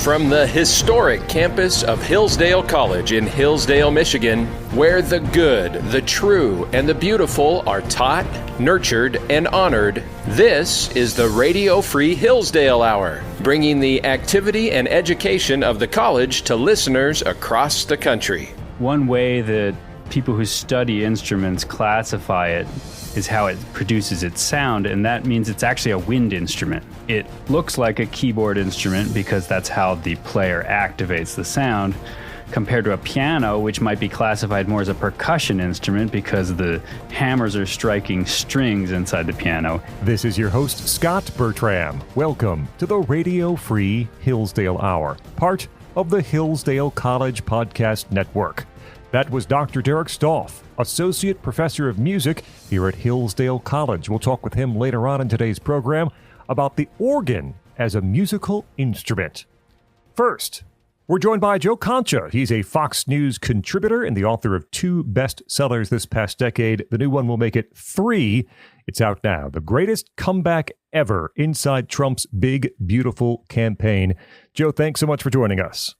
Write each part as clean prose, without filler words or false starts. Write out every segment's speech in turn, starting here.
From the historic campus of Hillsdale College in Hillsdale, Michigan, where the good, the true, and the beautiful are taught, nurtured, and honored, this is the Radio Free Hillsdale Hour, bringing the activity and education of the college to listeners across the country. One way that people who study instruments classify it is how it produces its sound, and that means it's actually a wind instrument. It looks like a keyboard instrument because that's how the player activates the sound, compared to a piano, which might be classified more as a percussion instrument because the hammers are striking strings inside the piano. This is your host, Scot Bertram. Welcome to the Radio Free Hillsdale Hour, part of the Hillsdale College Podcast Network. That was Dr. Derek Stauff, Associate Professor of Music here at Hillsdale College. We'll talk with him later on in today's program about the organ as a musical instrument. First, we're joined by Joe Concha. He's a Fox News contributor and the author of 2 bestsellers this past decade. The new one will make it 3. It's out now. The Greatest Comeback Ever Inside Trump's Big, Beautiful Campaign. Joe, thanks so much for joining us.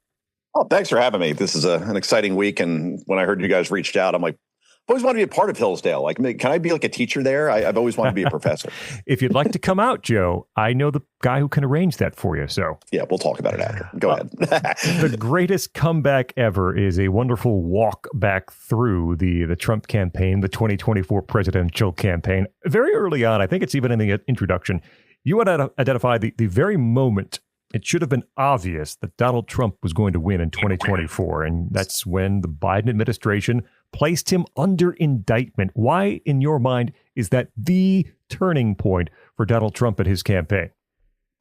Oh, thanks for having me. This is an exciting week. And when I heard you guys reached out, I'm like, I've always wanted to be a part of Hillsdale. Like, can I be like a teacher there? I've always wanted to be a professor. If you'd like to come out, Joe, I know the guy who can arrange that for you. So yeah, we'll talk about it after. Go ahead. The Greatest Comeback Ever is a wonderful walk back through the Trump campaign, the 2024 presidential campaign. Very early on, I think it's even in the introduction, you had identified the very moment it should have been obvious that Donald Trump was going to win in 2024, and that's when the Biden administration placed him under indictment. Why, in your mind, is that the turning point for Donald Trump and his campaign?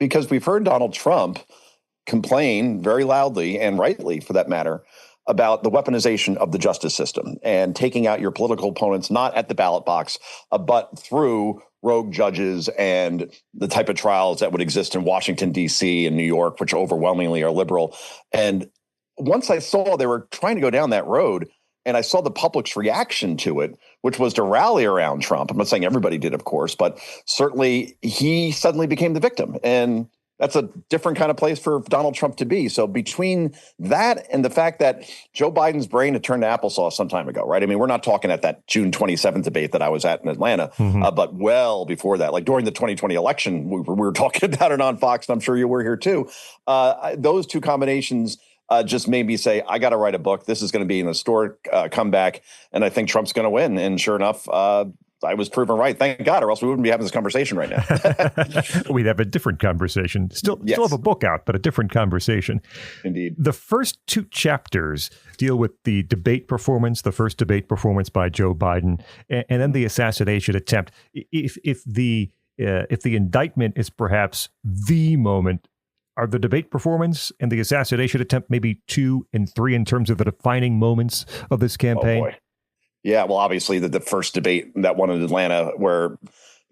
Because we've heard Donald Trump complain very loudly, and rightly for that matter, about the weaponization of the justice system and taking out your political opponents, not at the ballot box, but through rogue judges and the type of trials that would exist in Washington, D.C. and New York, which overwhelmingly are liberal. And once I saw they were trying to go down that road, and I saw the public's reaction to it, which was to rally around Trump. I'm not saying everybody did, of course, but certainly he suddenly became the victim. And that's a different kind of place for Donald Trump to be. So between that and the fact that Joe Biden's brain had turned to applesauce some time ago, right? I mean, we're not talking at that June 27th debate that I was at in Atlanta, but well before that, like during the 2020 election, we were talking about it on Fox, and I'm sure you were here too. Those two combinations just made me say, I got to write a book. This is going to be an historic comeback, and I think Trump's going to win. And sure enough, I was proven right. Thank God, or else we wouldn't be having this conversation right now. We'd have a different conversation. Still have a book out, but a different conversation. Indeed. The first 2 chapters deal with the debate performance, the first debate performance by Joe Biden, and then the assassination attempt. If the indictment is perhaps the moment, are the debate performance and the assassination attempt maybe 2 and 3 in terms of the defining moments of this campaign? Oh boy. Yeah, well, obviously the first debate, that one in Atlanta, where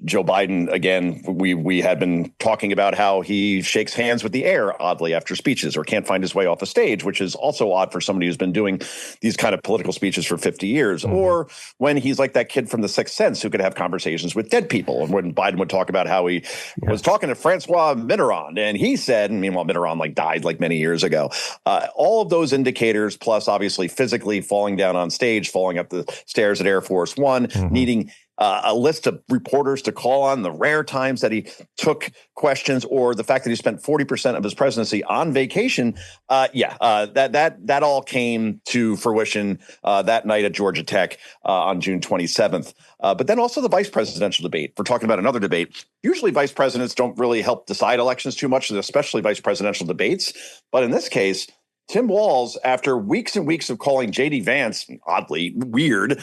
Joe Biden, again, we had been talking about how he shakes hands with the air, oddly, after speeches, or can't find his way off the stage, which is also odd for somebody who's been doing these kind of political speeches for 50 years. Or when he's like that kid from The Sixth Sense who could have conversations with dead people. And when Biden would talk about how he was talking to Francois Mitterrand, and he said, and meanwhile, Mitterrand died many years ago. All of those indicators, plus obviously physically falling down on stage, falling up the stairs at Air Force One, needing a list of reporters to call on, the rare times that he took questions, or the fact that he spent 40% of his presidency on vacation. That all came to fruition that night at Georgia Tech on June 27th. But then also the vice presidential debate. If we're talking about another debate, usually vice presidents don't really help decide elections too much, especially vice presidential debates. But in this case, Tim Walz, after weeks and weeks of calling J.D. Vance, oddly weird,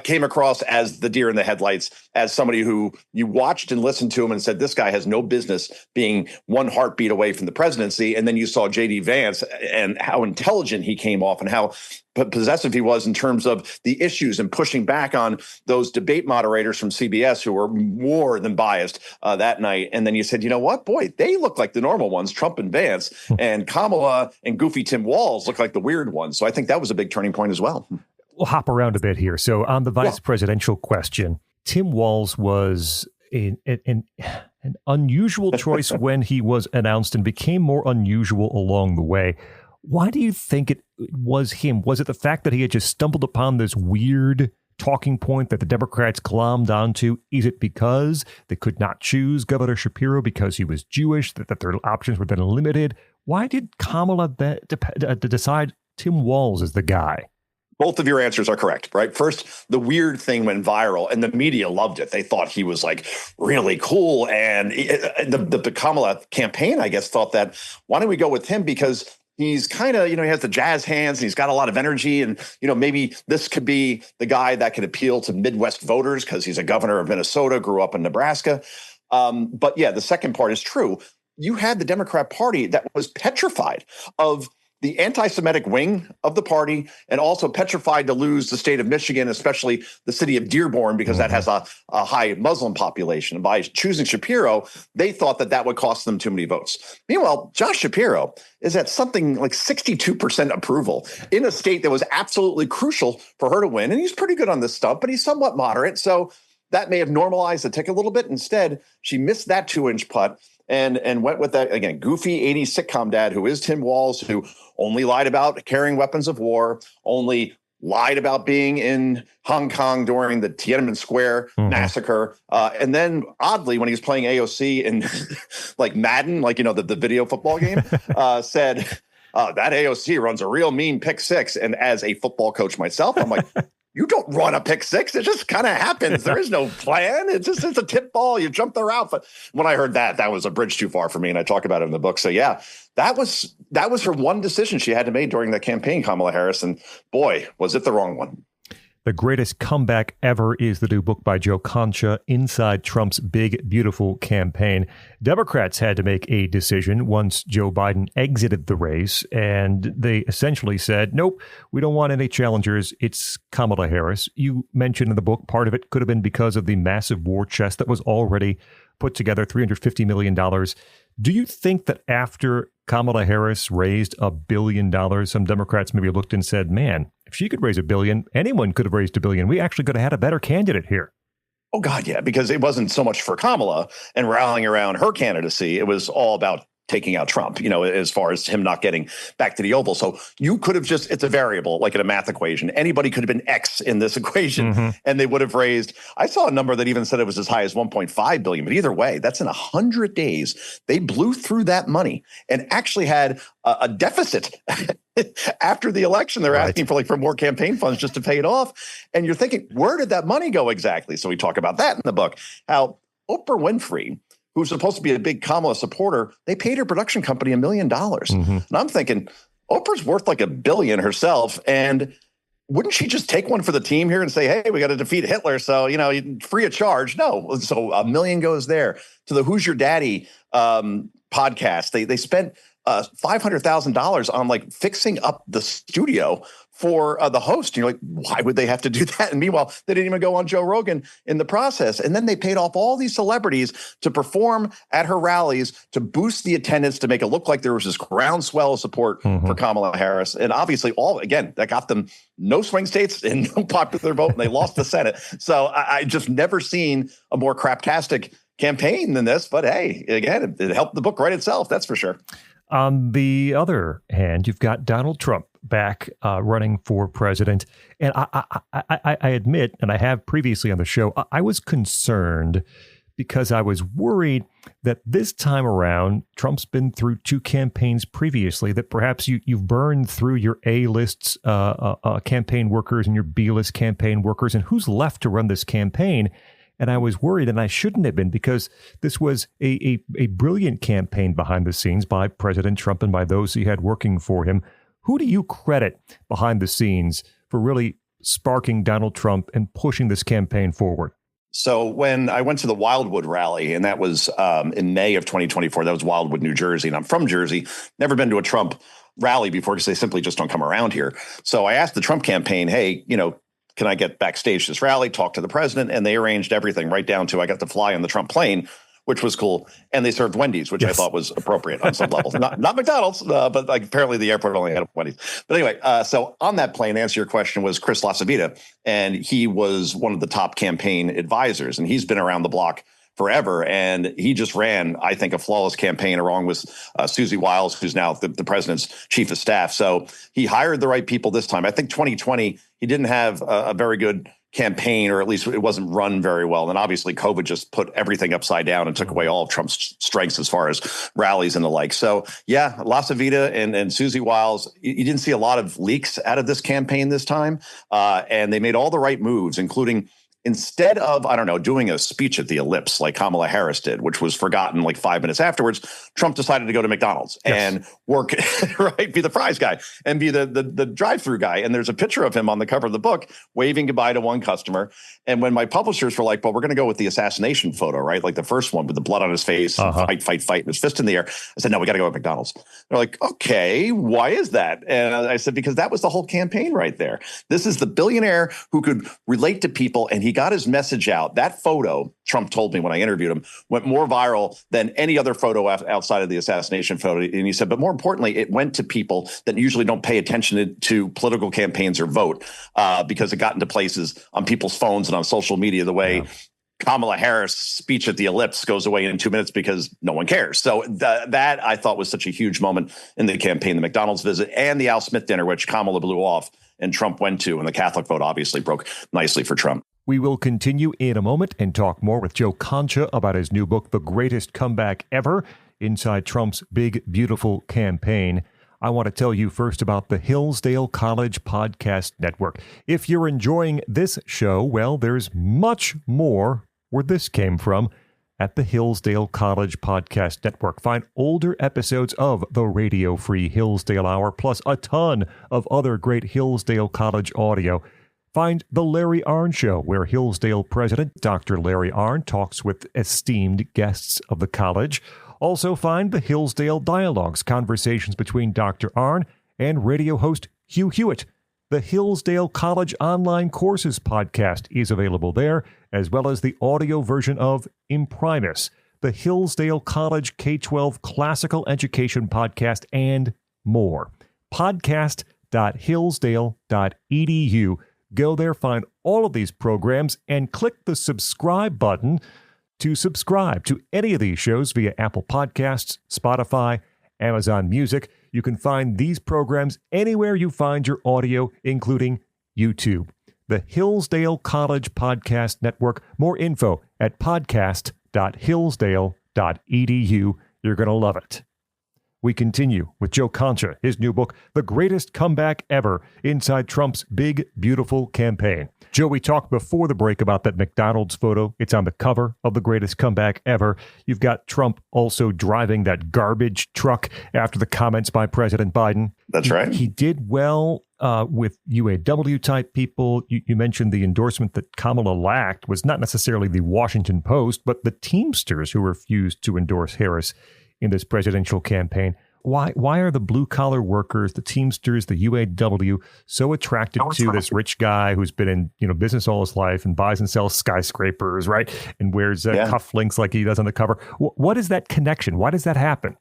came across as the deer in the headlights, as somebody who you watched and listened to him and said, this guy has no business being one heartbeat away from the presidency. And then you saw J.D. Vance and how intelligent he came off and how possessive he was in terms of the issues and pushing back on those debate moderators from CBS who were more than biased that night. And then you said, you know what, boy, they look like the normal ones, Trump and Vance, and Kamala and goofy Tim Walz look like the weird ones. So I think that was a big turning point as well. We'll hop around a bit here. So on the vice presidential question, Tim Walz was An unusual choice when he was announced and became more unusual along the way. Why do you think it was him? Was it the fact that he had just stumbled upon this weird talking point that the Democrats glommed onto? Is it because they could not choose Governor Shapiro because he was Jewish, that their options were then limited? Why did Kamala decide Tim Walz is the guy? Both of your answers are correct, right? First, the weird thing went viral and the media loved it. They thought he was like really cool. And the Kamala campaign, I guess, thought that, why don't we go with him? Because he's kind of, he has the jazz hands and he's got a lot of energy. And, maybe this could be the guy that could appeal to Midwest voters because he's a governor of Minnesota, grew up in Nebraska. But yeah, the second part is true. You had the Democrat Party that was petrified of the anti-Semitic wing of the party, and also petrified to lose the state of Michigan, especially the city of Dearborn, because that has a high Muslim population. And by choosing Shapiro, they thought that would cost them too many votes. Meanwhile, Josh Shapiro is at something like 62% approval in a state that was absolutely crucial for her to win. And he's pretty good on this stuff, but he's somewhat moderate. So that may have normalized the tick a little bit. Instead, she missed that 2-inch putt and went with that, again, goofy 80s sitcom dad who is Tim Walz, who only lied about carrying weapons of war, only lied about being in Hong Kong during the Tiananmen Square massacre. And then, oddly, when he was playing AOC in like Madden, the video football game, said, that AOC runs a real mean pick six. And as a football coach myself, I'm like, you don't run a pick six. It just kind of happens. There is no plan. It's a tip ball. You jump the route. But when I heard that was a bridge too far for me. And I talk about it in the book. So yeah, that was her one decision she had to make during the campaign, Kamala Harris. And boy, was it the wrong one. The Greatest Comeback Ever is the new book by Joe Concha, Inside Trump's Big, Beautiful Campaign. Democrats had to make a decision once Joe Biden exited the race, and they essentially said, nope, we don't want any challengers. It's Kamala Harris. You mentioned in the book part of it could have been because of the massive war chest that was already put together, $350 million. Do you think that after Kamala Harris raised $1 billion, some Democrats maybe looked and said, man, if she could raise $1 billion, anyone could have raised $1 billion. We actually could have had a better candidate here. Oh, God, yeah, because it wasn't so much for Kamala and rallying around her candidacy. It was all about taking out Trump, as far as him not getting back to the Oval. So you could have it's a variable, like in a math equation. Anybody could have been X in this equation, and they would have raised, I saw a number that even said it was as high as 1.5 billion. But either way, that's in 100 days. They blew through that money and actually had a deficit after the election. They're asking for more campaign funds just to pay it off. And you're thinking, where did that money go exactly? So we talk about that in the book, how Oprah Winfrey, who's supposed to be a big Kamala supporter, they paid her production company $1 million. And I'm thinking, Oprah's worth like $1 billion herself. And wouldn't she just take one for the team here and say, hey, we got to defeat Hitler. So, free of charge. No. So $1 million goes there to the Who's Your Daddy podcast. They spent $500,000 on fixing up the studio for the host. You're like, why would they have to do that? And meanwhile, they didn't even go on Joe Rogan in the process. And then they paid off all these celebrities to perform at her rallies to boost the attendance, to make it look like there was this groundswell of support for Kamala Harris. And obviously that got them no swing states and no popular vote, and they lost the Senate. So I just never seen a more craptastic campaign than this. But hey, again, it helped the book write itself. That's for sure. On the other hand, you've got Donald Trump back running for president. And I admit, and I have previously on the show, I was concerned because I was worried that this time around, Trump's been through 2 campaigns previously, that perhaps you've burned through your A-list campaign workers and your B-list campaign workers, and who's left to run this campaign? And I was worried, and I shouldn't have been, because this was a brilliant campaign behind the scenes by President Trump and by those he had working for him. Who do you credit behind the scenes for really sparking Donald Trump and pushing this campaign forward? So when I went to the Wildwood rally, and that was in May of 2024, that was Wildwood, New Jersey, and I'm from Jersey, never been to a Trump rally before because they simply just don't come around here. So I asked the Trump campaign, hey, can I get backstage this rally, talk to the president? And they arranged everything right down to I got to fly on the Trump plane, which was cool. And they served Wendy's, which I thought was appropriate on some levels. Not McDonald's, but apparently the airport only had Wendy's. But anyway, so on that plane, to answer your question, was Chris LaCivita. And he was one of the top campaign advisors. And he's been around the block forever. And he just ran, I think, a flawless campaign along with Susie Wiles, who's now the president's chief of staff. So he hired the right people this time. I think 2020, he didn't have a very good campaign, or at least it wasn't run very well. And obviously COVID just put everything upside down and took away all of Trump's strengths as far as rallies and the like. So yeah, LaCivita and Susie Wiles, you didn't see a lot of leaks out of this campaign this time. And they made all the right moves, including instead of, I don't know, doing a speech at the Ellipse like Kamala Harris did, which was forgotten like 5 minutes afterwards, Trump decided to go to McDonald's and work, right, be the fries guy and be the drive-through guy. And there's a picture of him on the cover of the book waving goodbye to one customer. And when my publishers were like, well, we're going to go with the assassination photo, right? Like the first one with the blood on his face, fight, and his fist in the air. I said, no, we got to go with McDonald's. They're like, okay, why is that? And I said, because that was the whole campaign right there. This is the billionaire who could relate to people, and he got his message out. That photo, Trump told me when I interviewed him, went more viral than any other photo outside of the assassination photo. And he said, but more importantly, it went to people that usually don't pay attention to political campaigns or vote because it got into places on people's phones and on social media the way Kamala Harris' speech at the Ellipse goes away in 2 minutes because no one cares. So that I thought was such a huge moment in the campaign, the McDonald's visit and the Al Smith dinner, which Kamala blew off and Trump went to, and the Catholic vote obviously broke nicely for Trump. We will continue in a moment and talk more with Joe Concha about his new book, The Greatest Comeback Ever, Inside Trump's Big, Beautiful Campaign. I want to tell you first about the Hillsdale College Podcast Network. If you're enjoying this show, well, there's much more where this came from at the Hillsdale College Podcast Network. Find older episodes of the Radio Free Hillsdale Hour, plus a ton of other great Hillsdale College audio. Find The Larry Arnn Show, where Hillsdale President Dr. Larry Arnn talks with esteemed guests of the college. Also find the Hillsdale Dialogues, conversations between Dr. Arnn and radio host Hugh Hewitt. The Hillsdale College Online Courses podcast is available there, as well as the audio version of Imprimis, the Hillsdale College K-12 Classical Education podcast, and more. Podcast.hillsdale.edu. Go there, find all of these programs, and click the subscribe button to subscribe to any of these shows via Apple Podcasts, Spotify, Amazon Music. You can find these programs anywhere you find your audio, including YouTube. The Hillsdale College Podcast Network. More info at podcast.hillsdale.edu. You're going to love it. We continue with Joe Concha, his new book, The Greatest Comeback Ever, Inside Trump's Big, Beautiful Campaign. Joe, we talked before the break about that McDonald's photo. It's on the cover of The Greatest Comeback Ever. You've got Trump also driving that garbage truck after the comments by President Biden. That's right. He did well with UAW-type people. You mentioned the endorsement that Kamala lacked was not necessarily the Washington Post, but the Teamsters who refused to endorse Harris in this presidential campaign. Why are the blue-collar workers, the Teamsters, the UAW so attracted to this rich guy who's been in business all his life and buys and sells skyscrapers, right? And wears cufflinks like he does on the cover. What is that connection? Why does that happen?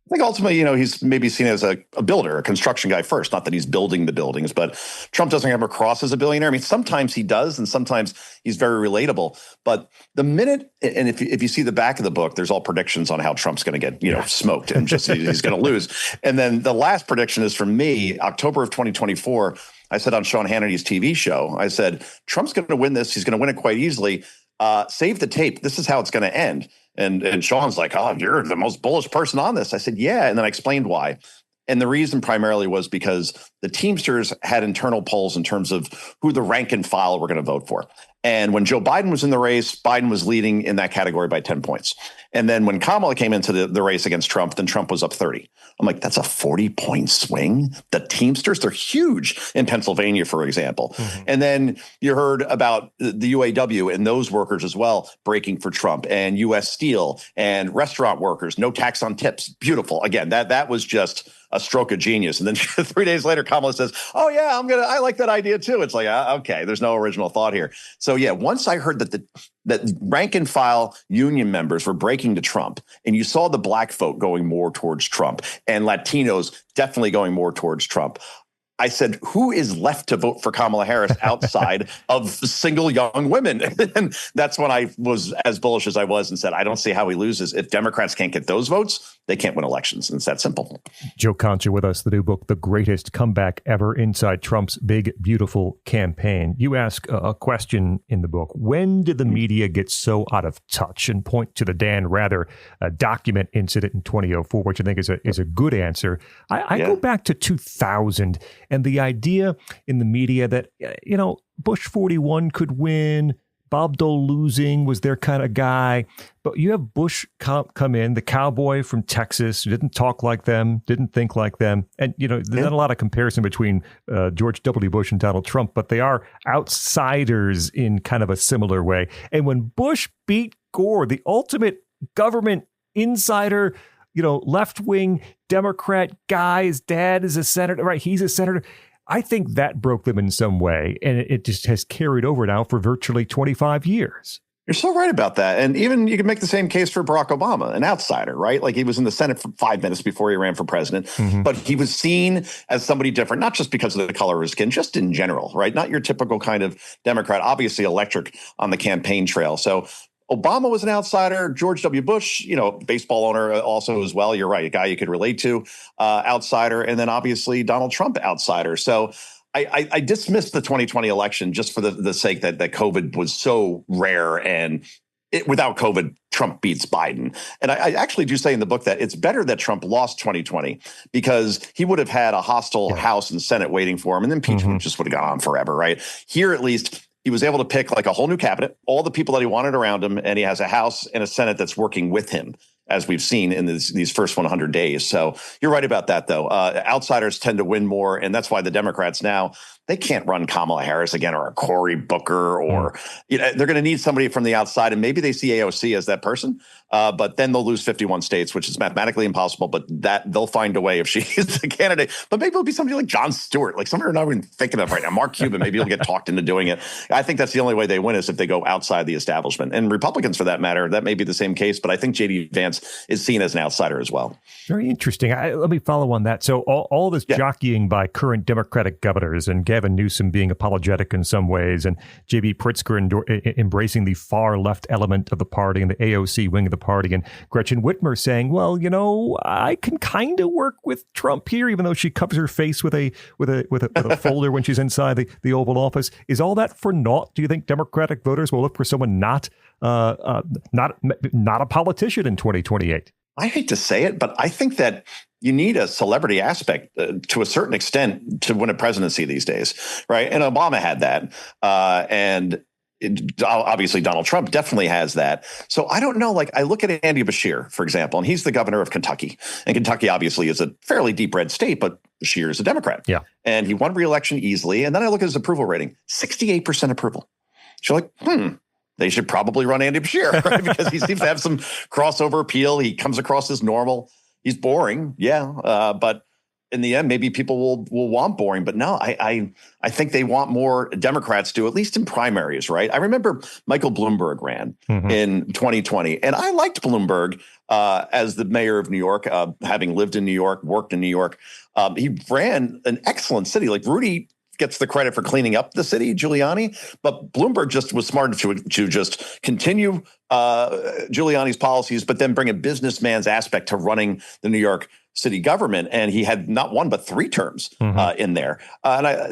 I think ultimately, he's maybe seen as a builder, a construction guy first. Not that he's building the buildings, but Trump doesn't come across as a billionaire. I mean, sometimes he does, and sometimes he's very relatable. But the minute, and if you see the back of the book, there's all predictions on how Trump's going to get, smoked and just he's going to lose. And then the last prediction is from me, October of 2024. I said on Sean Hannity's TV show, I said, Trump's going to win this. He's going to win it quite easily. Save the tape. This is how it's going to end. And Sean's like, oh, you're the most bullish person on this. I said, yeah. And then I explained why. And the reason primarily was because the Teamsters had internal polls in terms of who the rank and file were going to vote for. And when Joe Biden was in the race, Biden was leading in that category by 10 points. And then when Kamala came into the race against Trump, then Trump was up 30. I'm like, that's a 40-point swing. The Teamsters, they're huge in Pennsylvania, for example. Mm-hmm. And then you heard about the UAW and those workers as well breaking for Trump, and U.S. Steel and restaurant workers, no tax on tips. Beautiful. Again, that was just a stroke of genius. And then 3 days later, Kamala says, oh yeah, I like that idea too. It's like, okay, there's no original thought here. So yeah, once I heard that rank and file union members were breaking to Trump, and you saw the black vote going more towards Trump and Latinos definitely going more towards Trump, I said, who is left to vote for Kamala Harris outside of single young women? And that's when I was as bullish as I was and said, I don't see how he loses. If Democrats can't get those votes, they can't win elections. And it's that simple. Joe Concha with us, the new book, The Greatest Comeback Ever, Inside Trump's Big, Beautiful Campaign. You ask a question in the book. When did the media get so out of touch, and point to the Dan Rather document incident in 2004, which I think is a good answer. I go back to 2000 and the idea in the media that, Bush 41 could win, Bob Dole losing was their kind of guy. But you have Bush come in, the cowboy from Texas, who didn't talk like them, didn't think like them. And, there's not a lot of comparison between George W. Bush and Donald Trump, but they are outsiders in kind of a similar way. And when Bush beat Gore, the ultimate government insider, left-wing Democrat guy, his dad is a senator, right? He's a senator. I think that broke them in some way, and it just has carried over now for virtually 25 years. You're so right about that. And even you can make the same case for Barack Obama, an outsider, right? Like he was in the Senate for 5 minutes before he ran for president, but he was seen as somebody different, not just because of the color of his skin, just in general, right? Not your typical kind of Democrat, obviously electric on the campaign trail. So Obama was an outsider. George W. Bush, baseball owner also as well. You're right. A guy you could relate to, outsider. And then obviously Donald Trump, outsider. So I dismissed the 2020 election just for the sake that COVID was so rare, and without COVID, Trump beats Biden. And I actually do say in the book that it's better that Trump lost 2020 because he would have had a hostile House and Senate waiting for him, and then impeachment just would have gone on forever, right? Here, at least, he was able to pick like a whole new cabinet, all the people that he wanted around him, and he has a House and a Senate that's working with him, as we've seen in these first 100 days. So you're right about that, though. Outsiders tend to win more, and that's why the Democrats now, they can't run Kamala Harris again or a Cory Booker or they're going to need somebody from the outside, and maybe they see AOC as that person, but then they'll lose 51 states, which is mathematically impossible, but that they'll find a way if she is the candidate. But maybe it'll be somebody like Jon Stewart, like somebody we're not even thinking of right now. Mark Cuban, maybe he'll get talked into doing it. I think that's the only way they win is if they go outside the establishment. And Republicans, for that matter, that may be the same case, but I think J.D. Vance is seen as an outsider as well. Very interesting. Let me follow on that. So all this jockeying by current Democratic governors, and Gavin Newsom being apologetic in some ways, and J.B. Pritzker embracing the far left element of the party and the AOC wing of the party, and Gretchen Whitmer saying, well, I can kind of work with Trump here, even though she covers her face with a folder when she's inside the Oval Office. Is all that for naught? Do you think Democratic voters will look for someone not a politician in 2028? I hate to say it, but I think that you need a celebrity aspect to a certain extent to win a presidency these days, right? And Obama had that. Obviously, Donald Trump definitely has that. So I don't know. Like, I look at Andy Bashir, for example, and he's the governor of Kentucky. And Kentucky obviously is a fairly deep red state, but Bashir is a Democrat. Yeah. And he won re-election easily. And then I look at his approval rating, 68% approval. So like, they should probably run Andy Bashir, right? Because he seems to have some crossover appeal. He comes across as normal. He's boring, but in the end, maybe people will want boring. But no, I think they want more. Democrats do, at least in primaries, right? I remember Michael Bloomberg ran in 2020, and I liked Bloomberg as the mayor of New York, having lived in New York, worked in New York. He ran an excellent city. Like Rudy gets the credit for cleaning up the city, Giuliani, but Bloomberg just was smart to just continue Giuliani's policies, but then bring a businessman's aspect to running the New York city government. And he had not one, but 3 terms in there.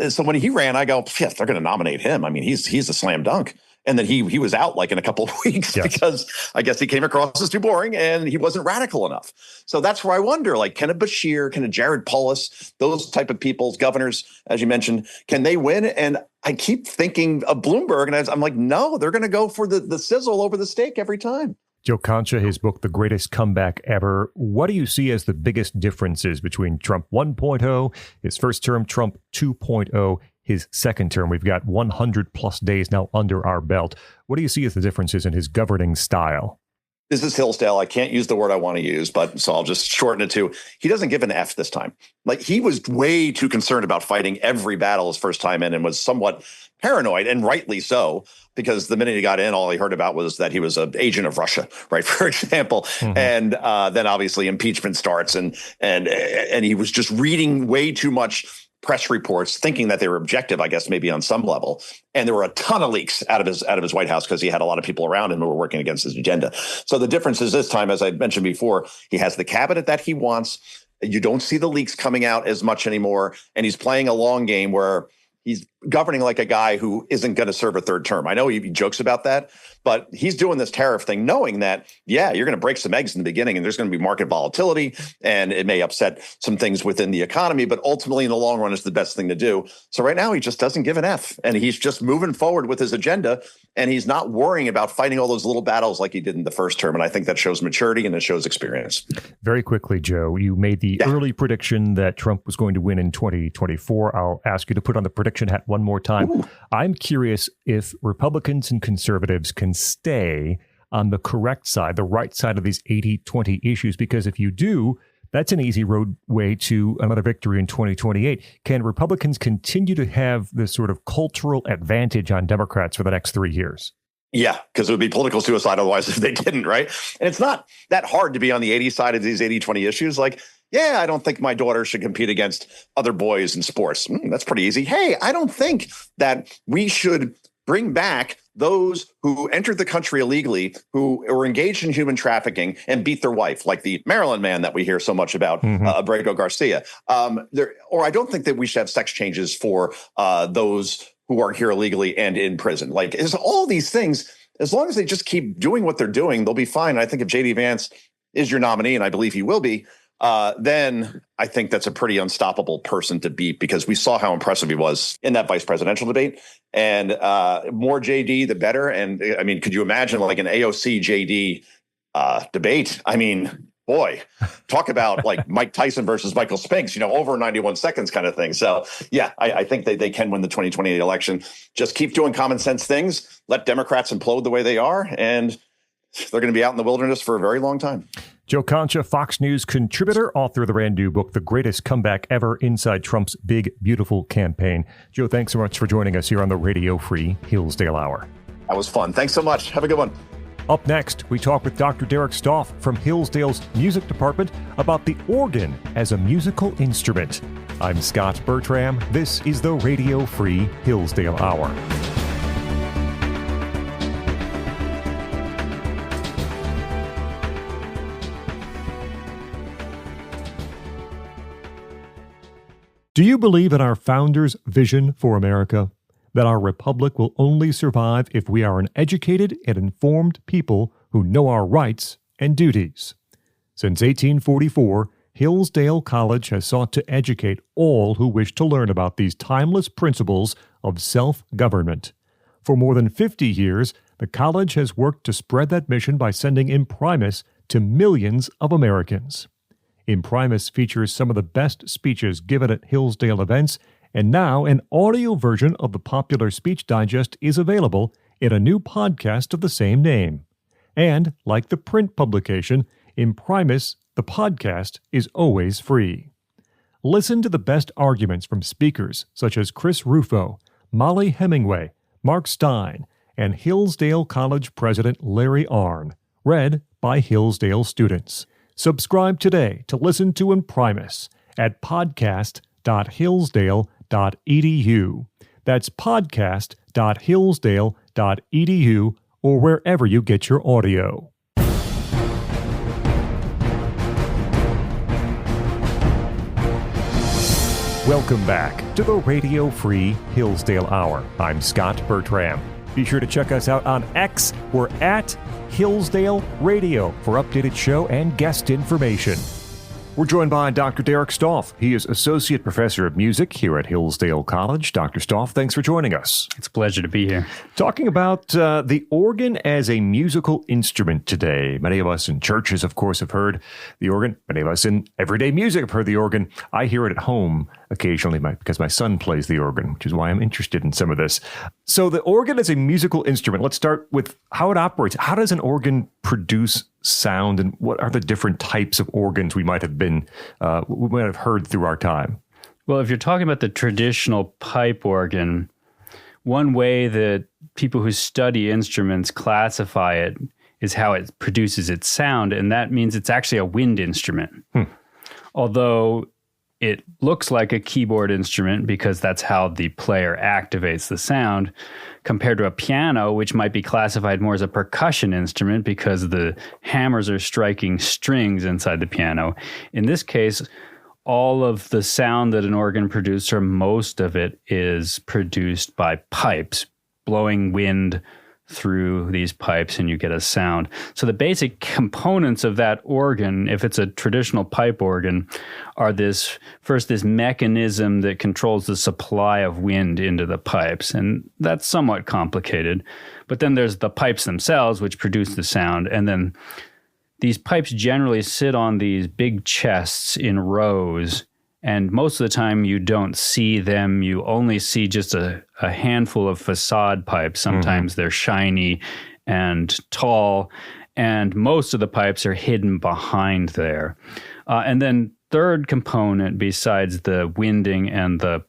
So when he ran, I go, yes, they're going to nominate him. I mean, he's a slam dunk. And then he was out like in a couple of weeks because I guess he came across as too boring and he wasn't radical enough. So that's where I wonder, like, can a Bashir, can a Jared Polis, those type of people's governors, as you mentioned, can they win? And I keep thinking of Bloomberg, and I'm like, no, they're going to go for the sizzle over the steak every time. Joe Concha, his book, The Greatest Comeback Ever. What do you see as the biggest differences between Trump 1.0, his first term, Trump 2.0, his second term? We've got 100 plus days now under our belt. What do you see as the differences in his governing style? This is Hillsdale. I can't use the word I want to use, but so I'll just shorten it to, he doesn't give an F this time. Like, he was way too concerned about fighting every battle his first time in and was somewhat paranoid, and rightly so, because the minute he got in, all he heard about was that he was an agent of Russia, right, for example. And then obviously impeachment starts, and he was just reading way too much press reports, thinking that they were objective, I guess, maybe on some level. And there were a ton of leaks out of his White House because he had a lot of people around him who were working against his agenda. So the difference is this time, as I mentioned before, he has the cabinet that he wants. You don't see the leaks coming out as much anymore. And he's playing a long game where he's governing like a guy who isn't going to serve a third term. I know he jokes about that, but he's doing this tariff thing knowing that, yeah, you're going to break some eggs in the beginning and there's going to be market volatility and it may upset some things within the economy, but ultimately in the long run, it's the best thing to do. So right now he just doesn't give an F and he's just moving forward with his agenda and he's not worrying about fighting all those little battles like he did in the first term. And I think that shows maturity and it shows experience. Very quickly, Joe, you made the early prediction that Trump was going to win in 2024. I'll ask you to put on the prediction hat one more time. Ooh. I'm curious if Republicans and conservatives can stay on the correct side, the right side of these 80-20 issues, because if you do, that's an easy roadway to another victory in 2028. Can Republicans continue to have this sort of cultural advantage on Democrats for the next 3 years? Yeah, because it would be political suicide otherwise if they didn't, right? And it's not that hard to be on the 80 side of these 80-20 issues. Like, yeah, I don't think my daughter should compete against other boys in sports. That's pretty easy. Hey, I don't think that we should bring back those who entered the country illegally, who were engaged in human trafficking and beat their wife, like the Maryland man that we hear so much about, Abrego Garcia. Or I don't think that we should have sex changes for those who are here illegally and in prison. Like, it's all these things, as long as they just keep doing what they're doing, they'll be fine. I think if J.D. Vance is your nominee, and I believe he will be, then I think that's a pretty unstoppable person to beat because we saw how impressive he was in that vice presidential debate. And more JD, the better. And I mean, could you imagine like an AOC JD debate? I mean, boy, talk about like Mike Tyson versus Michael Spinks, over 91 seconds kind of thing. So, yeah, I think they can win the 2028 election. Just keep doing common sense things. Let Democrats implode the way they are. And they're going to be out in the wilderness for a very long time. Joe Concha, Fox News contributor, author of the brand new book, The Greatest Comeback Ever, Inside Trump's Big, Beautiful Campaign. Joe, thanks so much for joining us here on the Radio Free Hillsdale Hour. That was fun. Thanks so much. Have a good one. Up next, we talk with Dr. Derek Stauff from Hillsdale's music department about the organ as a musical instrument. I'm Scot Bertram. This is the Radio Free Hillsdale Hour. Do you believe in our founders' vision for America? That our republic will only survive if we are an educated and informed people who know our rights and duties. Since 1844, Hillsdale College has sought to educate all who wish to learn about these timeless principles of self-government. For more than 50 years, the college has worked to spread that mission by sending Imprimis to millions of Americans. Imprimis features some of the best speeches given at Hillsdale events, and now an audio version of the popular Speech Digest is available in a new podcast of the same name. And, like the print publication, Imprimis, the podcast, is always free. Listen to the best arguments from speakers such as Chris Rufo, Molly Hemingway, Mark Stein, and Hillsdale College President Larry Arnn, read by Hillsdale students. Subscribe today to listen to Imprimis at podcast.hillsdale.edu. That's podcast.hillsdale.edu or wherever you get your audio. Welcome back to the Radio Free Hillsdale Hour. I'm Scot Bertram. Be sure to check us out on X. We're at Hillsdale Radio for updated show and guest information. We're joined by Dr. Derek Stauff. He is Associate Professor of Music here at Hillsdale College. Dr. Stauff, thanks for joining us. It's a pleasure to be here. Talking about the organ as a musical instrument today. Many of us in churches, of course, have heard the organ. Many of us in everyday music have heard the organ. I hear it at home occasionally because my son plays the organ, which is why I'm interested in some of this. So the organ as a musical instrument, let's start with how it operates. How does an organ produce sound, and what are the different types of organs we might have heard through our time? Well, if you're talking about the traditional pipe organ, one way that people who study instruments classify it is how it produces its sound, and that means it's actually a wind instrument. Although It looks like a keyboard instrument because that's how the player activates the sound, compared to a piano, which might be classified more as a percussion instrument because the hammers are striking strings inside the piano. In this case, all of the sound that an organ produces, or most of it, is produced by pipes, blowing wind through these pipes, and you get a sound. So the basic components of that organ, if it's a traditional pipe organ, are this mechanism that controls the supply of wind into the pipes. And that's somewhat complicated. But then there's the pipes themselves, which produce the sound. And then these pipes generally sit on these big chests in rows. And most of the time you don't see them. You only see just a handful of facade pipes. Sometimes they're shiny and tall, and most of the pipes are hidden behind there. And then third component, besides the winding and the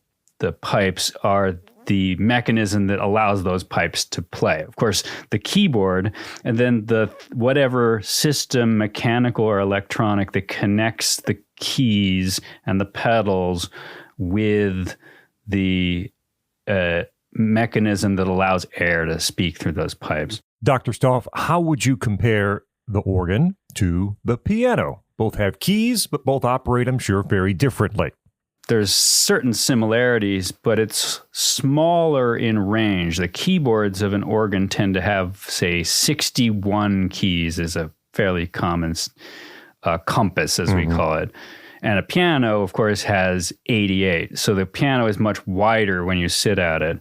pipes, are the mechanism that allows those pipes to play. Of course, the keyboard, and then the whatever system, mechanical or electronic, that connects the keys and the pedals with the mechanism that allows air to speak through those pipes. Dr. Stauff, how would you compare the organ to the piano? Both have keys, but both operate, I'm sure, very differently. There's certain similarities, but it's smaller in range. The keyboards of an organ tend to have, say, 61 keys is a fairly common compass, as we call it. And a piano, of course, has 88. So the piano is much wider when you sit at it.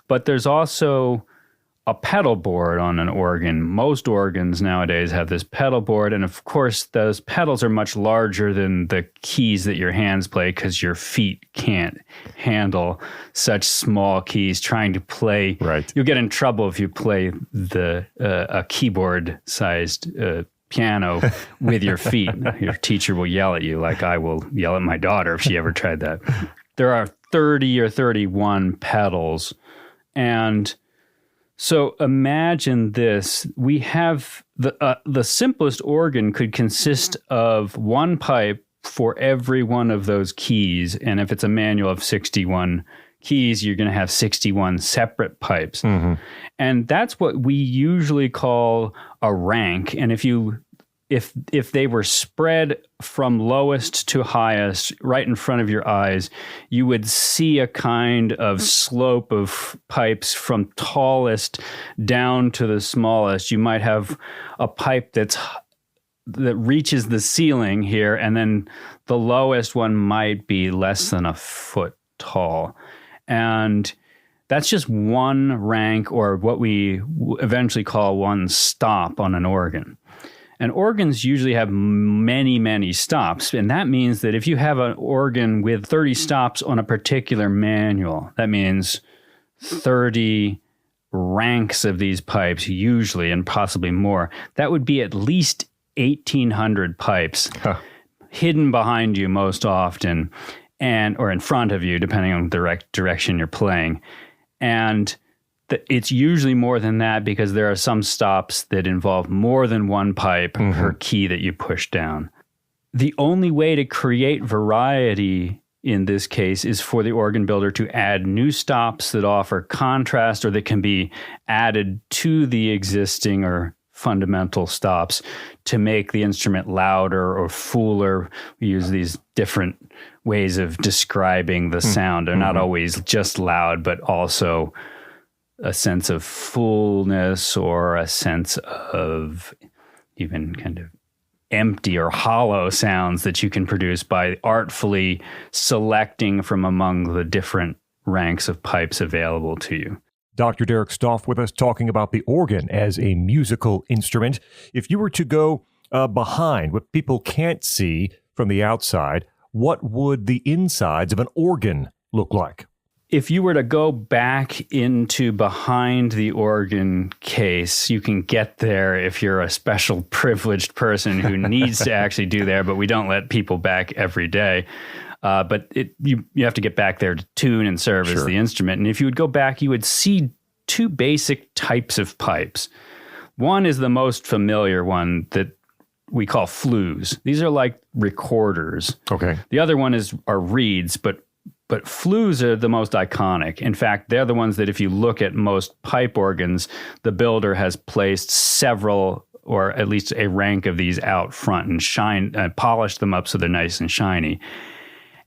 But there's also a pedal board on an organ. Most organs nowadays have this pedal board. And of course, those pedals are much larger than the keys that your hands play because your feet can't handle such small keys trying to play. Right. You'll get in trouble if you play a keyboard-sized piano with your feet. Your teacher will yell at you, like I will yell at my daughter if she ever tried that. There are 30 or 31 pedals. And so imagine this. We have the simplest organ could consist of one pipe for every one of those keys. And if it's a manual of 61 keys, you're going to have 61 separate pipes. And that's what we usually call a rank. And if they were spread from lowest to highest right in front of your eyes, you would see a kind of slope of pipes from tallest down to the smallest. You might have a pipe that reaches the ceiling here, and then the lowest one might be less than a foot tall. And that's just one rank, or what we eventually call one stop on an organ. And organs usually have many, many stops. And that means that if you have an organ with 30 stops on a particular manual, that means 30 ranks of these pipes usually, and possibly more. That would be at least 1,800 pipes hidden behind you most often, or in front of you, depending on the direction you're playing. And it's usually more than that because there are some stops that involve more than one pipe per key that you push down. The only way to create variety in this case is for the organ builder to add new stops that offer contrast or that can be added to the existing or fundamental stops to make the instrument louder or fuller. We use these different ways of describing the sound. They're not always just loud, but also a sense of fullness or a sense of even kind of empty or hollow sounds that you can produce by artfully selecting from among the different ranks of pipes available to you. Dr. Derek Stauff with us talking about the organ as a musical instrument. If you were to go behind what people can't see from the outside, what would the insides of an organ look like? If you were to go back into behind the organ case, you can get there if you're a special privileged person who needs to actually do there, but we don't let people back every day. But you have to get back there to tune and service the instrument. And if you would go back, you would see two basic types of pipes. One is the most familiar one that we call flues. These are like recorders. Okay. The other one are reeds, but flues are the most iconic. In fact, they're the ones that if you look at most pipe organs, the builder has placed several or at least a rank of these out front and polished them up so they're nice and shiny.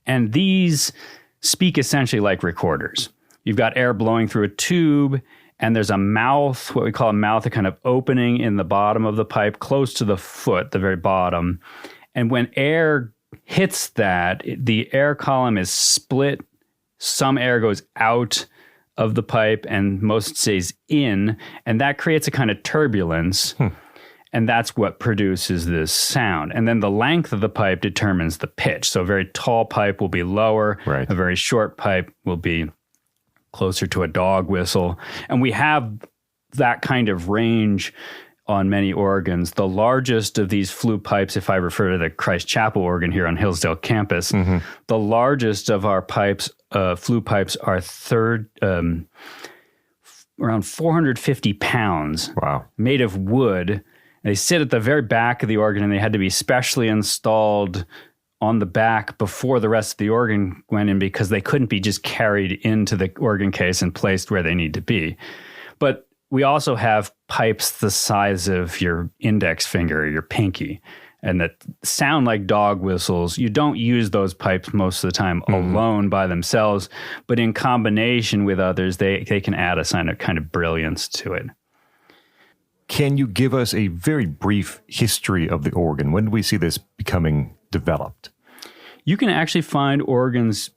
And these speak essentially like recorders. You've got air blowing through a tube, and there's a mouth, what we call a mouth, a kind of opening in the bottom of the pipe close to the foot, the very bottom. And when air hits that, the air column is split. Some air goes out of the pipe and most stays in, and that creates a kind of turbulence. And that's what produces this sound. And then the length of the pipe determines the pitch. So a very tall pipe will be lower. Right. A very short pipe will be closer to a dog whistle. And we have that kind of range on many organs. The largest of these flue pipes, if I refer to the Christ Chapel organ here on Hillsdale campus, the largest of our pipes, flue pipes, are around 450 pounds. Wow. Made of wood. They sit at the very back of the organ, and they had to be specially installed on the back before the rest of the organ went in because they couldn't be just carried into the organ case and placed where they need to be. But we also have pipes the size of your index finger or your pinky, and that sound like dog whistles. You don't use those pipes most of the time alone by themselves, but in combination with others, they can add a kind of brilliance to it. Can you give us a very brief history of the organ? When do we see this becoming developed? You can actually find organs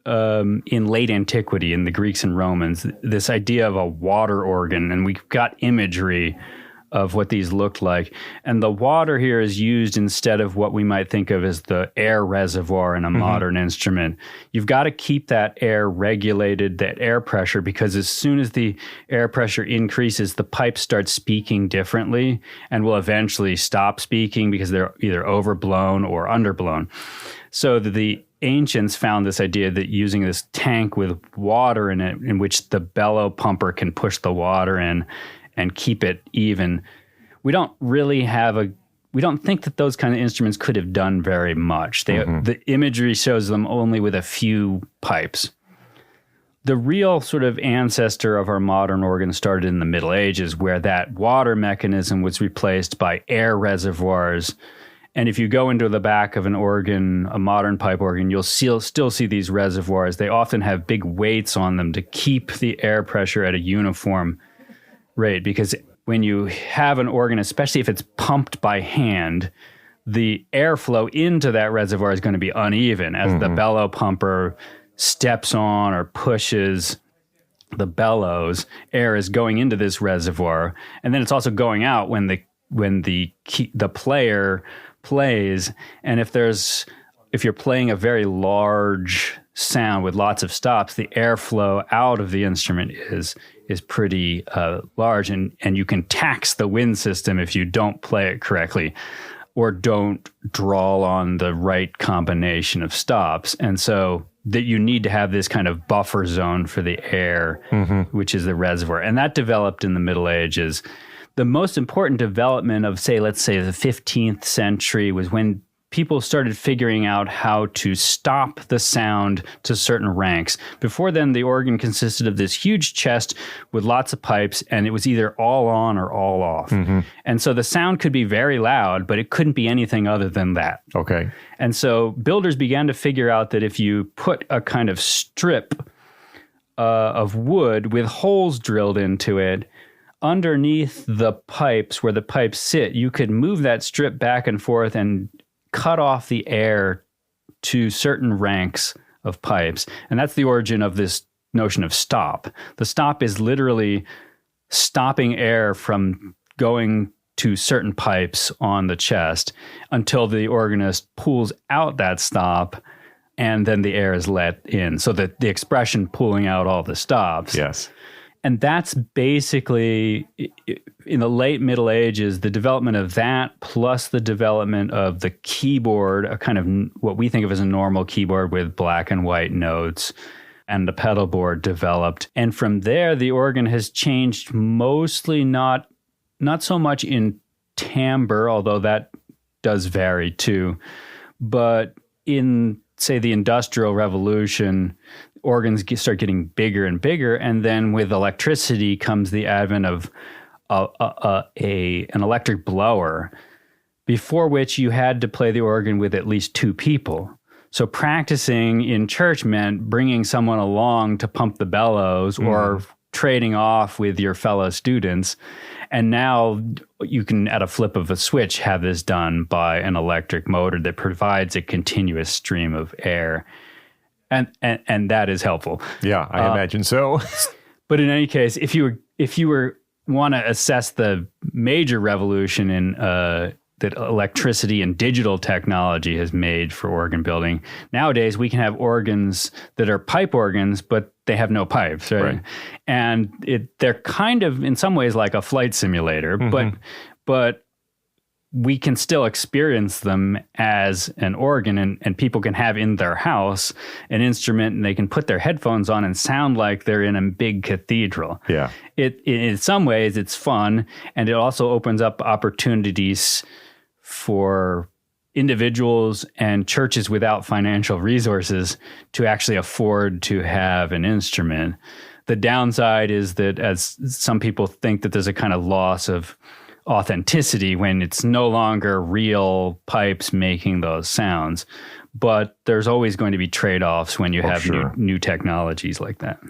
in late antiquity in the Greeks and Romans, this idea of a water organ, and we've got imagery of what these looked like. And the water here is used instead of what we might think of as the air reservoir in a modern instrument. You've got to keep that air regulated, that air pressure, because as soon as the air pressure increases, the pipe starts speaking differently and will eventually stop speaking because they're either overblown or underblown. So the ancients found this idea that using this tank with water in it, in which the bellow pumper can push the water in and keep it even. We don't think that those kind of instruments could have done very much. The imagery shows them only with a few pipes. The real sort of ancestor of our modern organ started in the Middle Ages, where that water mechanism was replaced by air reservoirs. And if you go into the back of an organ, a modern pipe organ, you'll still see these reservoirs. They often have big weights on them to keep the air pressure at a uniform rate, because when you have an organ, especially if it's pumped by hand, the airflow into that reservoir is going to be uneven as the bellow pumper steps on or pushes the bellows. Air is going into this reservoir, and then it's also going out when the player plays. And if you're playing a very large sound with lots of stops, the airflow out of the instrument is pretty large, and you can tax the wind system if you don't play it correctly or don't draw on the right combination of stops. And so that you need to have this kind of buffer zone for the air, which is the reservoir. And that developed in the Middle Ages. The most important development of, let's say the 15th century was when people started figuring out how to stop the sound to certain ranks. Before then, the organ consisted of this huge chest with lots of pipes, and it was either all on or all off. And so the sound could be very loud, but it couldn't be anything other than that. Okay. And so builders began to figure out that if you put a kind of strip of wood with holes drilled into it, underneath the pipes, where the pipes sit, you could move that strip back and forth and cut off the air to certain ranks of pipes. And that's the origin of this notion of stop. The stop is literally stopping air from going to certain pipes on the chest until the organist pulls out that stop, and then the air is let in. So that the expression pulling out all the stops. Yes. And that's basically, in the late Middle Ages, the development of that plus the development of the keyboard, a kind of what we think of as a normal keyboard with black and white notes, and the pedal board developed. And from there, the organ has changed mostly not so much in timbre, although that does vary too. But in, say, the Industrial Revolution, organs start getting bigger and bigger, and then with electricity comes the advent of an electric blower, before which you had to play the organ with at least two people. So practicing in church meant bringing someone along to pump the bellows or trading off with your fellow students. And now you can, at a flip of a switch, have this done by an electric motor that provides a continuous stream of air. And that is helpful. Yeah, I imagine so. But in any case, if you want to assess the major revolution in that electricity and digital technology has made for organ building, nowadays we can have organs that are pipe organs, but they have no pipes, right? And they're kind of in some ways like a flight simulator, but we can still experience them as an organ, and people can have in their house an instrument, and they can put their headphones on and sound like they're in a big cathedral. Yeah. In some ways, it's fun, and it also opens up opportunities for individuals and churches without financial resources to actually afford to have an instrument. The downside is that, as some people think, that there's a kind of loss of authenticity when it's no longer real pipes making those sounds. But there's always going to be trade-offs when you have new technologies like that.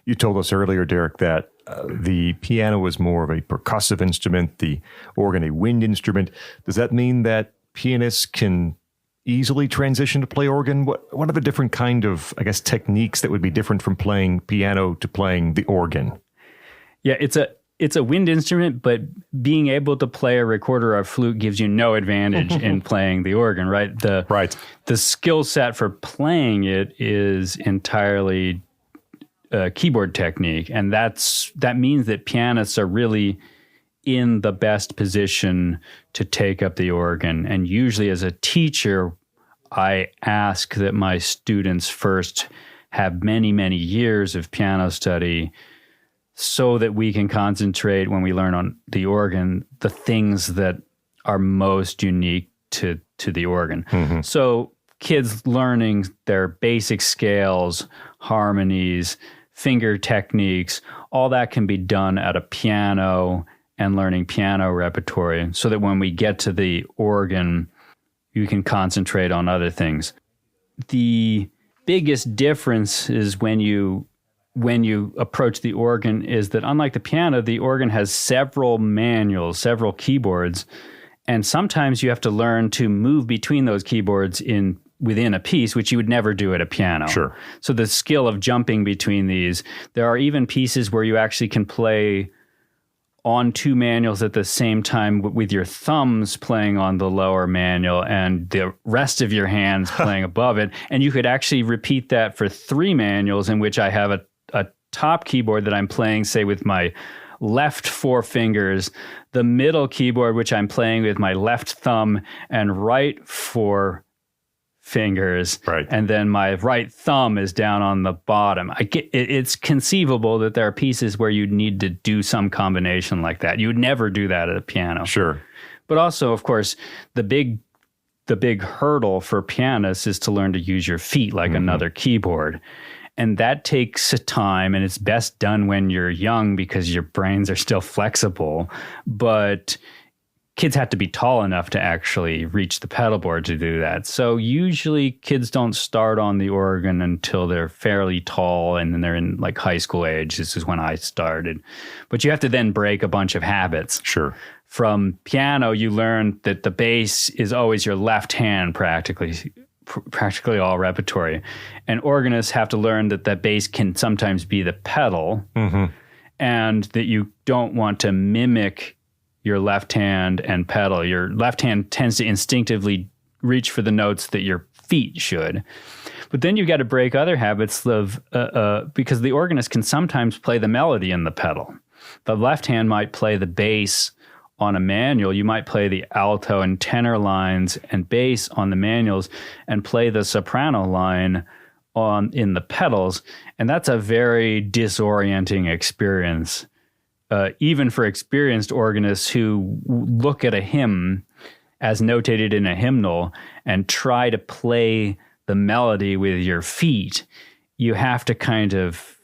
You told us earlier, Derek, that the piano was more of a percussive instrument, the organ a wind instrument. Does that mean that pianists can easily transition to play organ? What are the different kind of, I guess, techniques that would be different from playing piano to playing the organ? Yeah, it's a wind instrument, but being able to play a recorder or flute gives you no advantage in playing the organ, right? The skill set for playing it is entirely keyboard technique, and that means that pianists are really in the best position to take up the organ. And usually as a teacher, I ask that my students first have many, many years of piano study so that we can concentrate, when we learn on the organ, the things that are most unique to the organ. So kids learning their basic scales, harmonies, finger techniques, all that can be done at a piano and learning piano repertory, so that when we get to the organ, you can concentrate on other things. The biggest difference is when you approach the organ is that, unlike the piano, the organ has several manuals, several keyboards, and sometimes you have to learn to move between those keyboards within a piece, which you would never do at a piano. Sure. So the skill of jumping between these, there are even pieces where you actually can play on two manuals at the same time, with your thumbs playing on the lower manual and the rest of your hands playing above it. And you could actually repeat that for three manuals, in which I have a top keyboard that I'm playing, say, with my left four fingers, the middle keyboard, which I'm playing with my left thumb and right four fingers, right, and then my right thumb is down on the bottom. It's conceivable that there are pieces where you'd need to do some combination like that. You would never do that at a piano. Sure. But also, of course, the big hurdle for pianists is to learn to use your feet like another keyboard. And that takes time, and it's best done when you're young because your brains are still flexible. But kids have to be tall enough to actually reach the pedal board to do that. So usually kids don't start on the organ until they're fairly tall, and then they're in like high school age. This is when I started. But you have to then break a bunch of habits. Sure. From piano, you learn that the bass is always your left hand, practically all repertory. And organists have to learn that the bass can sometimes be the pedal, and that you don't want to mimic your left hand and pedal. Your left hand tends to instinctively reach for the notes that your feet should. But then you've got to break other habits of because the organist can sometimes play the melody in the pedal. The left hand might play the bass on a manual. You might play the alto and tenor lines and bass on the manuals and play the soprano line in the pedals. And that's a very disorienting experience. Even for experienced organists who look at a hymn as notated in a hymnal and try to play the melody with your feet, you have to kind of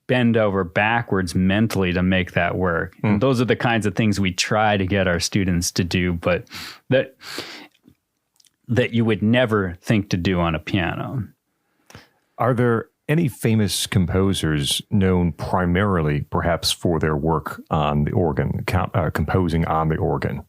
bend over backwards mentally to make that work. And those are the kinds of things we try to get our students to do, but that you would never think to do on a piano. Are there any famous composers known primarily perhaps for their work on the organ, composing on the organ?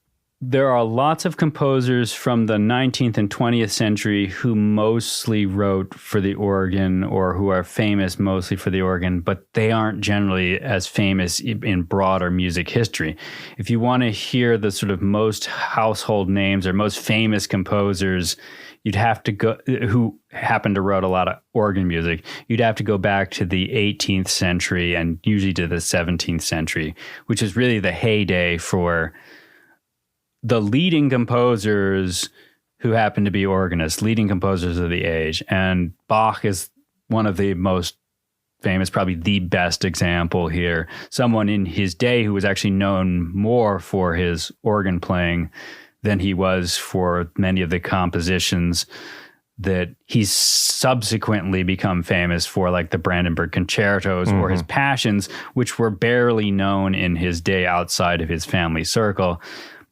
There are lots of composers from the 19th and 20th century who mostly wrote for the organ or who are famous mostly for the organ, but they aren't generally as famous in broader music history. If you want to hear the sort of most household names or most famous composers, you'd have to go, who happen to write a lot of organ music, you'd have to go back to the 18th century and usually to the 17th century, which is really the heyday for the leading composers who happen to be organists, leading composers of the age. And Bach is one of the most famous, probably the best example here. Someone in his day who was actually known more for his organ playing than he was for many of the compositions that he's subsequently become famous for, like the Brandenburg Concertos or his Passions, which were barely known in his day outside of his family circle.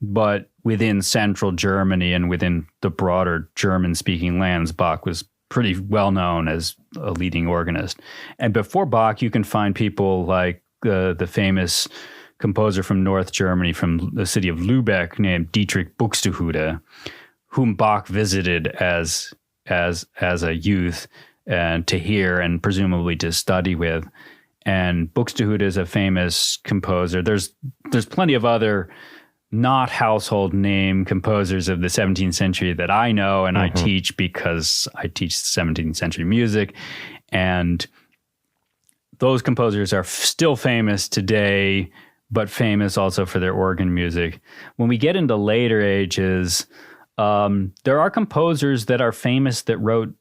But within central Germany and within the broader German-speaking lands, Bach was pretty well known as a leading organist. And before Bach, you can find people like the famous composer from North Germany, from the city of Lübeck, named Dietrich Buxtehude, whom Bach visited as a youth and to hear and presumably to study with. And Buxtehude is a famous composer. There's plenty of other not household name composers of the 17th century that I know and I teach because I teach 17th century music. And those composers are still famous today, but famous also for their organ music. When we get into later ages, there are composers that are famous that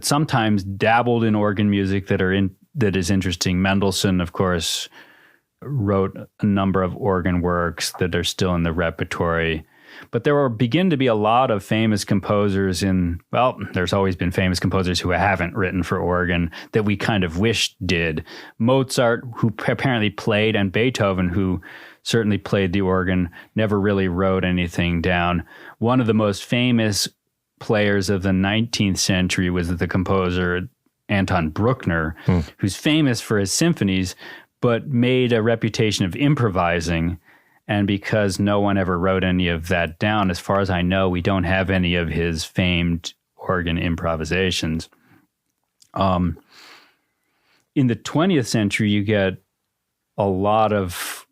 sometimes dabbled in organ music that is interesting. Mendelssohn, of course, wrote a number of organ works that are still in the repertory. But there begin to be a lot of famous composers there's always been famous composers who haven't written for organ that we kind of wish did. Mozart, who apparently played, and Beethoven, who certainly played the organ, never really wrote anything down. One of the most famous players of the 19th century was the composer Anton Bruckner, who's famous for his symphonies, but made a reputation of improvising. And because no one ever wrote any of that down, as far as I know, we don't have any of his famed organ improvisations. In the 20th century, you get a lot of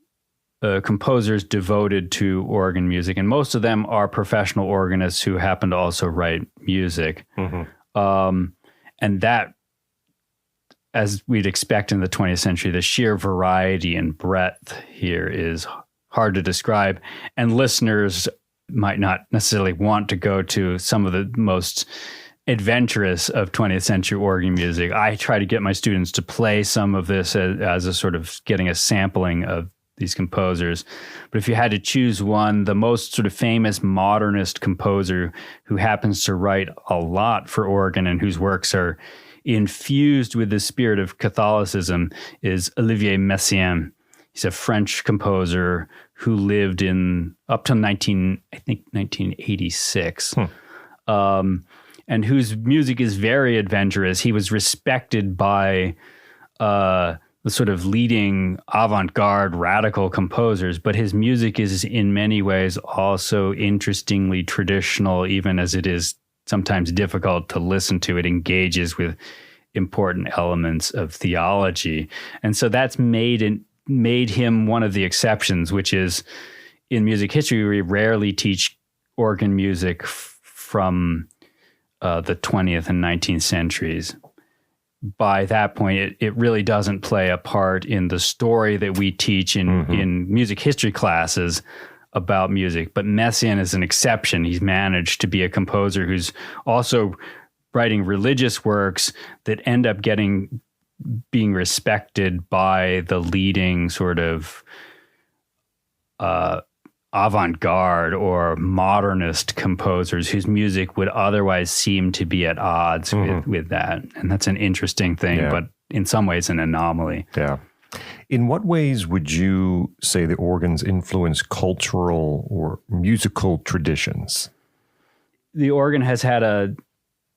composers devoted to organ music, and most of them are professional organists who happen to also write music. And that, as we'd expect in the 20th century, the sheer variety and breadth here is hard to describe. And listeners might not necessarily want to go to some of the most adventurous of 20th century organ music. I try to get my students to play some of this as a sort of getting a sampling of these composers. But if you had to choose one, the most sort of famous modernist composer who happens to write a lot for organ and whose works are infused with the spirit of Catholicism is Olivier Messiaen. He's a French composer who lived up to 1986, and whose music is very adventurous. He was respected by the sort of leading avant-garde radical composers, but his music is in many ways also interestingly traditional, even as it is sometimes difficult to listen to. It engages with important elements of theology. And so that's made him one of the exceptions, which is in music history, we rarely teach organ music from the 20th and 19th centuries. By that point, it really doesn't play a part in the story that we teach in music history classes about music. But Messiaen is an exception. He's managed to be a composer who's also writing religious works that end up being respected by the leading sort of avant-garde or modernist composers whose music would otherwise seem to be at odds with that. And that's an interesting thing, but in some ways an anomaly. Yeah. In what ways would you say the organs influence cultural or musical traditions? The organ has had a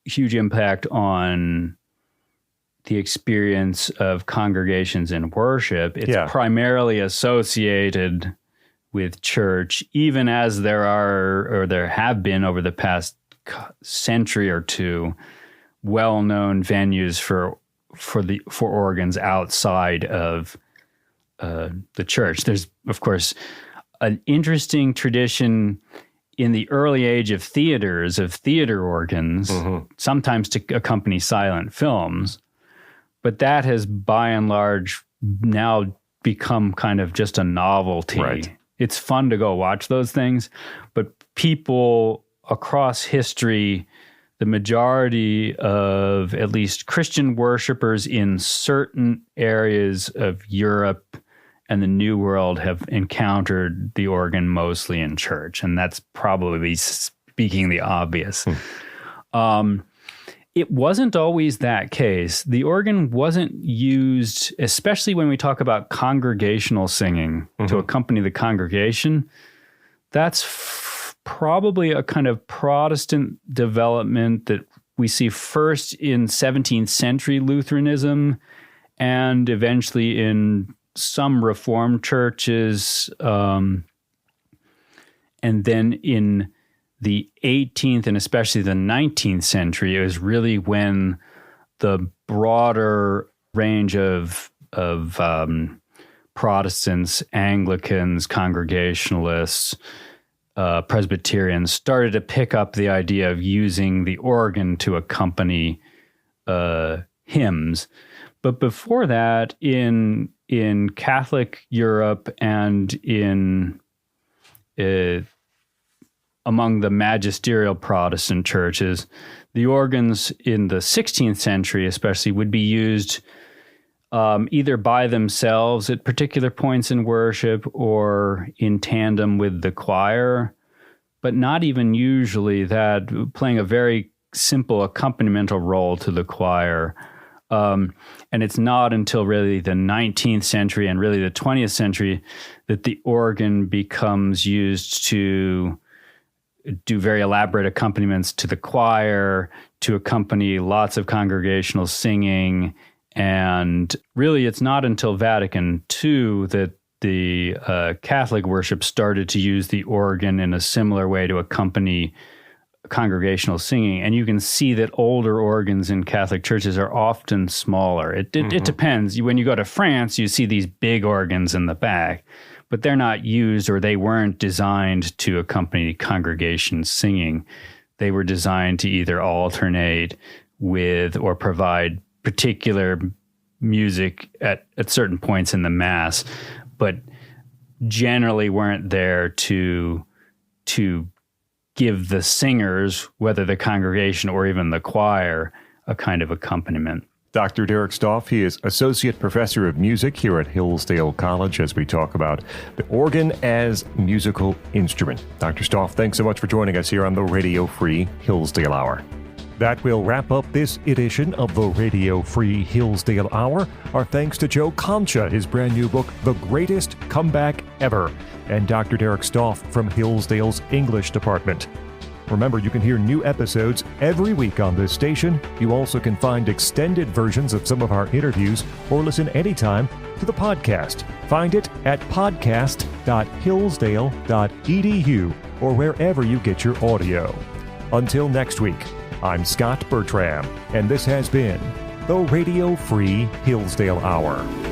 huge impact on the experience of congregations in worship. It's primarily associated with church, even as there have been over the past century or two, well-known venues for organs outside of the church. There's, of course, an interesting tradition in the early age of theater organs, sometimes to accompany silent films, but that has by and large now become kind of just a novelty. Right. It's fun to go watch those things, but people across history, the majority of at least Christian worshipers in certain areas of Europe and the New World have encountered the organ mostly in church, and that's probably speaking the obvious. It wasn't always that case. The organ wasn't used, especially when we talk about congregational singing to accompany the congregation. That's probably a kind of Protestant development that we see first in 17th century Lutheranism and eventually in some Reformed churches, and then in the 18th and especially the 19th century, it was really when the broader range of Protestants, Anglicans, Congregationalists, Presbyterians started to pick up the idea of using the organ to accompany hymns. But before that, in Catholic Europe and among the magisterial Protestant churches, the organs in the 16th century especially would be used either by themselves at particular points in worship or in tandem with the choir, but not even usually that, playing a very simple accompanimental role to the choir. And it's not until really the 19th century and really the 20th century that the organ becomes used to do very elaborate accompaniments to the choir, to accompany lots of congregational singing. And really, it's not until Vatican II that the Catholic worship started to use the organ in a similar way to accompany congregational singing. And you can see that older organs in Catholic churches are often smaller. It depends. When you go to France, you see these big organs in the back, but they're not used, or they weren't designed to accompany congregation singing. They were designed to either alternate with or provide particular music at certain points in the Mass, but generally weren't there to give the singers, whether the congregation or even the choir, a kind of accompaniment. Dr. Derek Stauff, he is Associate Professor of Music here at Hillsdale College as we talk about the organ as musical instrument. Dr. Stauff, thanks so much for joining us here on the Radio Free Hillsdale Hour. That will wrap up this edition of the Radio Free Hillsdale Hour. Our thanks to Joe Concha, his brand new book, The Greatest Comeback Ever, and Dr. Derek Stauff from Hillsdale's English Department. Remember, you can hear new episodes every week on this station. You also can find extended versions of some of our interviews or listen anytime to the podcast. Find it at podcast.hillsdale.edu or wherever you get your audio. Until next week, I'm Scot Bertram, and this has been the Radio Free Hillsdale Hour.